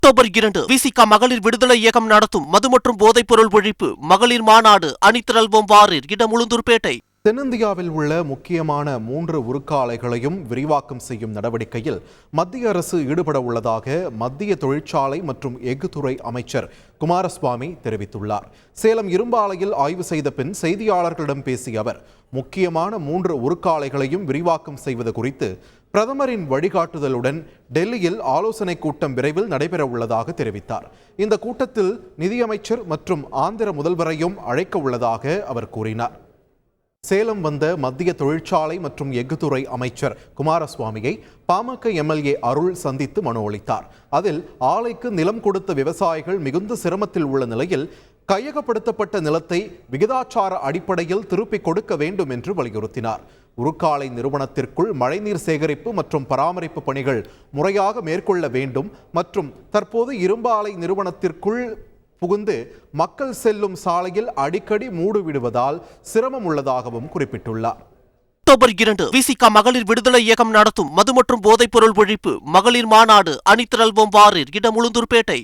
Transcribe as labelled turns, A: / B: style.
A: October 2 விசிக மகளிர் விடுதலை இயக்கம் நடத்தும் மது மற்றும் போதைப் பொருள் ஒழிப்பு மகளிர் மாநாடு அணிதிரள்வோம் வாரீர். இடம் உளுந்தூர்பேட்டை.
B: தென்னிந்தியாவில் உள்ள முக்கியமான 3 உருக்கு ஆலைகளையும் விரிவாக்கம் செய்யும் நடவடிக்கையில் மத்திய அரசு ஈடுபட உள்ளதாக மத்திய தொழிற்சாலை மற்றும் எஃகு துறை அமைச்சர் குமாரசுவாமி தெரிவித்துள்ளார். சேலம் இரும்பு ஆலையில் ஆய்வு செய்த பின் செய்தியாளர்களிடம் பேசிய அவர், முக்கியமான 3 உருக்கு ஆலைகளையும் விரிவாக்கம் செய்வது குறித்து பிரதமரின் வழிகாட்டுதலுடன் டெல்லியில் ஆலோசனை கூட்டம் விரைவில் நடைபெற உள்ளதாக தெரிவித்தார். இந்த கூட்டத்தில் நிதியமைச்சர் மற்றும் ஆந்திர முதல்வரையும் அழைக்க உள்ளதாக அவர் கூறினார். சேலம் வந்த மத்திய தொழிற்சாலை மற்றும் எஃகு துறை அமைச்சர் குமாரசுவாமியை பாமக எம்எல்ஏ அருள் சந்தித்து மனு அளித்தார். அதில் ஆலைக்கு நிலம் கொடுத்த விவசாயிகள் மிகுந்த சிரமத்தில் உள்ள நிலையில் கையகப்படுத்தப்பட்ட நிலத்தை விகிதாச்சார அடிப்படையில் திருப்பிக் கொடுக்க வேண்டும் என்று வலியுறுத்தினார். உருக்காலை நிறுவனத்திற்குள் மழைநீர் சேகரிப்பு மற்றும் பராமரிப்பு பணிகள் முறையாக மேற்கொள்ள வேண்டும் மற்றும் தற்போது இரும்பு ஆலை நிறுவனத்திற்குள் புகுந்து மக்கள் செல்லும் சாலையில் அடிக்கடி மூடுவிடுவதால் சிரமம் உள்ளதாகவும் குறிப்பிட்டுள்ளார்.
A: அக்டோபர் 2 விசிக மகளிர் விடுதலை இயக்கம் நடத்தும் மது மற்றும் போதைப் பொருள் ஒழிப்பு மகளிர் மாநாடு அணிதிரள்வோம் வாரீர். இடம் உளுந்தூர்பேட்டை.